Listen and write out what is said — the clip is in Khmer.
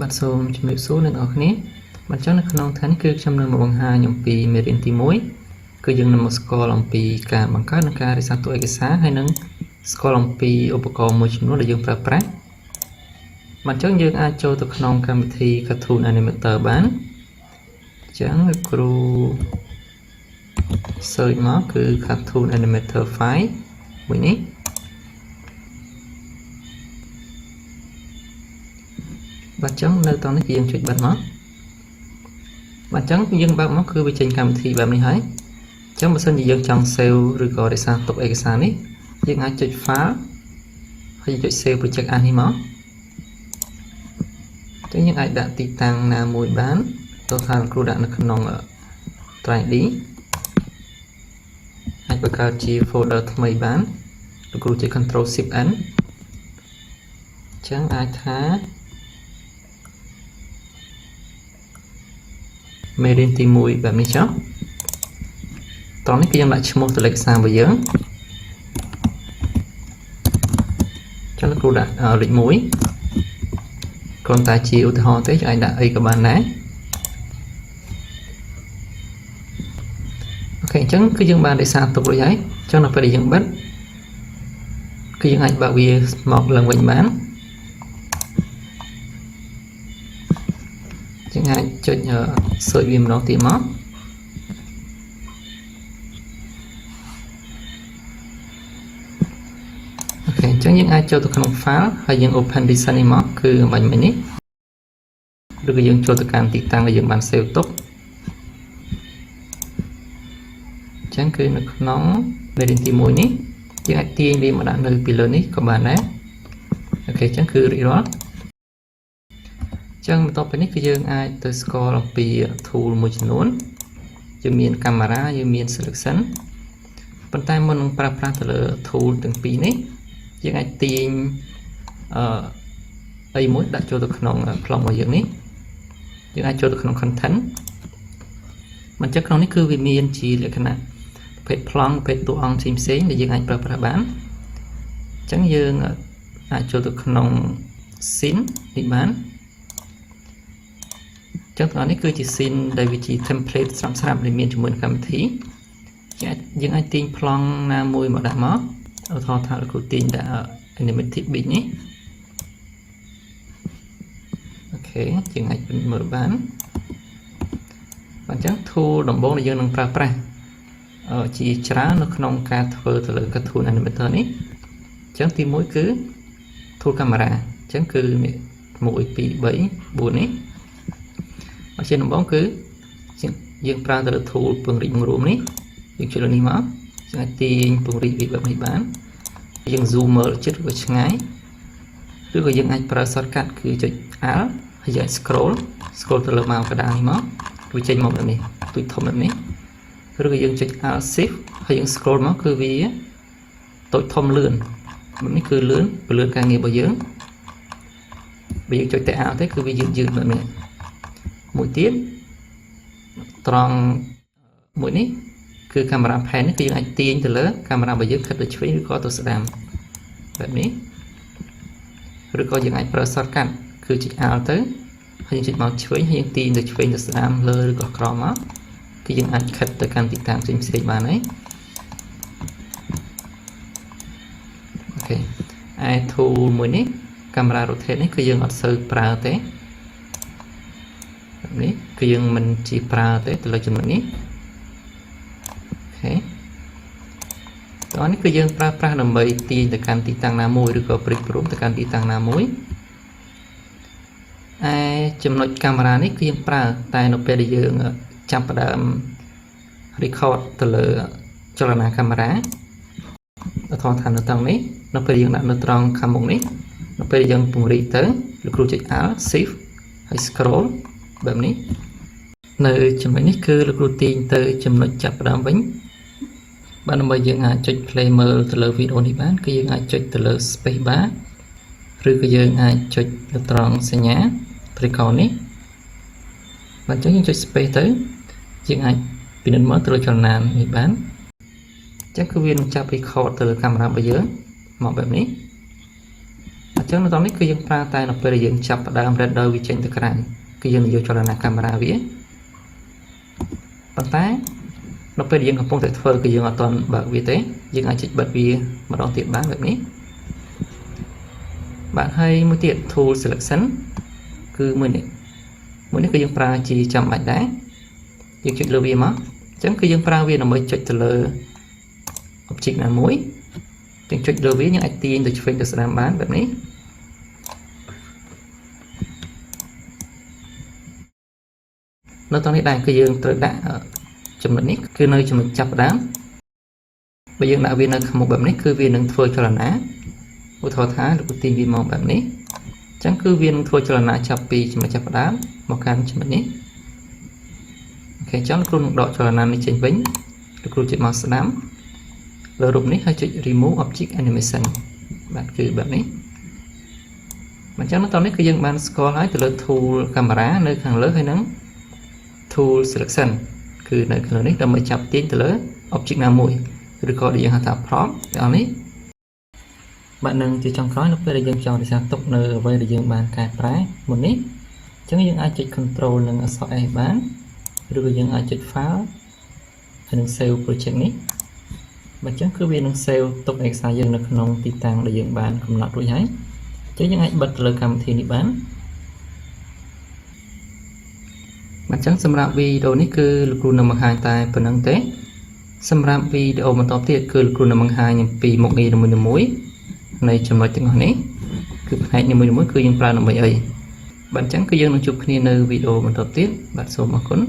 បាទសូមជំរាបសួរអ្នកនរគ្នាបាទចឹងនៅក្នុងថ្ងៃនេះគឺខ្ញុំនឹងមកបង្ហាញអំពីមេរៀនទី1គឺយើងនឹងមកស្គាល់អំពីការបង្កើតនិងការរក្សាទុកឯកសារហើយនឹងស្គាល់អំពីឧបករណ៍មួយចំនួនដែលយើងប្រើប្រាស់បាទចឹងយើងអាចចូលទៅក្នុងកម្មវិធី Cartoon Animator បានចឹងគ្រូ search មកគឺ Cartoon Animator file មួយនេះបាទចឹងនៅតនេះយើងចុចបិទមកបាទចឹងយើងបើកមកគឺវាចេញកម្មវិធីបែបនេះហើយចឹងបើសិនជាយើងចង់ save ឬក៏រក្សាទុកឯកសារនេះយើងអាចចុច file ហើយចុច save project as នេះមកចឹងយើងអាចដាក់ទីតាំងណាមួយបានទោះថាគ្រូដាក់នៅក្នុង 3D អាចបង្កើតជា folder ថ្មីបានលោកគ្រូចុច Ctrl Shift N ចឹងអាចថាមេរៀនទី1បែបនេះចុះតោះនេះគឺយើងដាក់ឈ្មោះទៅលេខសាររបស់យើងចឹងលោកគ្រូដាក់លេខ1គ្រាន់តែជាឧទាហរណ៍ទេអាចដាក់អីក៏បានដែរអូខេអញ្ចឹងគឺយើងបានរក្សាទុករួចហើយចឹងដល់ពេលដែលយើងបិទគឺយើងអាចបើកវាមកឡើងវិញបានចឹងអាចចុចsearch វាម្ដងទៀតមកអូខេអញ្ចឹងយើងអាចចូលទៅក្នុង file ហើយយើង open design នេះមកគឺបាញ់មិញនេះឬក៏យើងចូលទៅកាន់ទីតាំងដែលយើងបាន save ទុកអញ្ចឹងគឺនៅក្នុងមេរៀនទី1នេះយើងអាចទាញវាមកដាក់នៅពីលើនេះក៏បានដែរអូខេអញ្ចឹងគឺរួចរាល់ចឹងបន្ទាប់ពីនេះគឺយើងអាចទៅស្គាល់អំពី tool មួយចំនួនយើងមាន camera យើងមាន selection ប៉ុន្តែមុននឹងប្រើប្រាស់ទៅលើ tool ទាំងពីរនេះយើងអាចទាញអីមួយដាក់ចូលទៅក្នុងប្លុករបស់យើងនេះយើងអាចចូលទៅក្នុង content មិនចឹងក្នុងនេះគឺវាមានជាលក្ខណៈប្រភេទប្លង់ប្រភេទតួអង្គផ្សេងៗដែលយើងអាចប្រើប្រាស់បានអញ្ចឹងយើងអាចចូលទៅក្នុង scene នេះបានចឹងថ្ងៃនេះគឺជា scene ដែលវាជា template ស្រាប់ៗដែលមានជាមួយកម្មវិធីយើងអាចទាញប្លង់ណាមួយមកដាក់មកឧទាហរណ៍ថាលោកគ្រូទាញដាក់ animated bit នេះអូខេយើងអាចមើលបានអញ្ចឹង tool ដំបូងដែលយើងនឹងប្រើប្រាស់ជាច្រើននៅក្នុងការធ្វើទៅលើ Cartoon Animator នេះអញ្ចឹងទី1គឺ tool camera អញ្ចឹងគឺ1 2 3 4នេះជាដំបូងគឺយើងប្រើទៅលើ tool ពង្រីកបង្រួមនេះយើងចុចលើនេះមកយើងអាចទាញពង្រីកវាបែបនេះបានយើង zoom មើលជិតឬក៏ឆ្ងាយឬក៏យើងអាចប្រើ shortcut គឺចុច Alt ហើយយើង scroll ទៅលើមកកណ្ដាលនេះមកវាចេញមកបែបនេះទូចធំបែបនេះឬក៏យើងចុច Alt Shift ហើយយើង scroll មកគឺវាតូចធំលឿនបែបនេះគឺលឿនពលឿនការងាររបស់យើងបើយើងចុចតែ Alt ទេគឺវាយឺតបែបនេះមួយទៀតត្រង់មួយនេះគឺកាមេរ៉ា pan នេះគឺយើងអាចទាញទៅលើកាមេរ៉ារបស់យើងគិតទៅឆ្វេងឬក៏ទៅស្ដាំបែបនេះឬក៏យើងអាចប្រើ shortcut គឺចុច Alt ទៅហើយយើងចុចមកឆ្វេងហើយយើងទាញទៅឆ្វេងទៅស្ដាំលើឬក៏ក្រោមមកគឺយើងអាចខិតទៅកាន់ទីតាំងផ្សេងៗបានហើយអូខេឯ tool មួយនេះកាមេរ៉ា rotate នេះគឺយើងអត់សូវប្រើទេនេះគឺយើងមិនជាប្រើទេទៅលើចំណុចនេះអូខេតោះនេះគឺយើងប្រើប្រាស់ដើម្បីទាញទៅកាន់ទីតាំងណាមួយឬក៏ព្រិចព្រមទៅកាន់ទីតាំងណាមួយឯចំណុចកាមេរ៉ានេះគឺយើងប្រើតែនៅពេលដែលយើងចាប់ផ្ដើម record ទៅលើចលនាកាមេរ៉ាឧទាហរណ៍ថានៅត្រង់នេះនៅពេលយើងដាក់នៅត្រង់ខាងមុខនេះនៅពេលយើងពង្រីកទៅលោកគ្រូចុច Alt Shift ហើយ scroll បែបនេះនៅចំណុចនេះគឺលោកគ្រូទាញទៅចំណុចចាប់ផ្ដើមវិញបាទដើម្បីយើងអាចចុច play មើលទៅលើវីដេអូនេះបានគឺយើងអាចចុចទៅលើ space bar ឬក៏យើងអាចចុចទៅត្រង់សញ្ញា triangle នេះបាទអញ្ចឹងយើងចុច space ទៅយើងអាចពិនិត្យមើលទៅលើចលនានេះបានអញ្ចឹងគឺវានឹងចាប់ record ទៅលើកាមេរ៉ារបស់យើងមកបែបនេះ ចឹងនៅតនេះគឺយើងប្រើតែនៅពេលដែលយើងចាប់ផ្ដើម render វាចេញទៅក្រៅគឺយើងនិយាយចលនាកាមេរ៉ាវាប៉ុន្តែនៅពេលដែលយើងកំពុងតែធ្វើគឺយើងអត់ទាន់បើកវាទេយើងអាចចុចបិទវាម្ដងទៀតបានបែបនេះបាទហើយមួយទៀត tool selection គឺមួយនេះគឺយើងប្រើជាចាំបាច់ដែរយើងចុចលើវាមកអញ្ចឹងគឺយើងប្រើវាដើម្បីចុចទៅលើ object ណាមួយយើងចុចលើវាយើងអាចទាញទៅឆ្វេងទៅស្ដាំបានបែបនេះនៅតនេះដែរគឺយើងត្រូវដាក់ចំណុចនេះគឺនៅចំណុចចាប់ផ្ដើមបើយើងដាក់វានៅខាងមុខបែបនេះគឺវានឹងធ្វើចលនាឧទាហរណ៍ថាលោកទាញវាមកបែបនេះអញ្ចឹងគឺវានឹងធ្វើចលនាចាប់ពីចំណុចចាប់ផ្ដើមមកកាន់ចំណុចនេះអូខេអញ្ចឹងលោកគ្រូនឹងដកចលនានេះចេញវិញលោកគ្រូចុចមកស្ដាំលើរូបនេះហើយចុច remove object animation បាទគឺបែបនេះអញ្ចឹងនៅតនេះគឺយើងបានស្គាល់ហើយទៅលើ tool camera នៅខាងលើហើយនឹង tool selection គឺនៅខាងលើនេះដើម្បីចាប់ទាញទៅលើ object ណាមួយឬក៏ដែលយើងហៅថា prompt ទាំងនេះបាទនឹងជាចុងក្រោយនៅពេលដែលយើងចង់រក្សាទុកនៅអ្វីដែលយើងបានកែប្រែមុននេះអញ្ចឹងយើងអាចចុច control និងអក្សរ S បានឬក៏យើងអាចចុច file ហើយនឹង save project នេះបើអញ្ចឹងគឺវានឹង save ទុកឯកសារយើងនៅក្នុងទីតាំងដែលយើងបានកំណត់រួចហើយអញ្ចឹងយើងអាចបិទទៅលើកម្មវិធីនេះបានបាទអញ្ចឹងសម្រាប់វីដេអូនេះគឺលោកគ្រូនឹងបង្ហាញតែប៉ុណ្្នឹងទេសម្រាប់វីដេអូបន្តទៀតគឺលោកគ្រូនឹងបង្ហាញអំពីមុខងារនីមួយៗនៃចំណុចទាំងអស់នេះគឺផ្នែកនីមួយៗគឺយើងប្រើដើម្បីអីបាទអញ្ចឹងគឺយើងនឹងជួបគ្នានៅវីដេអូបន្តទៀតបាទសូមអរគុណ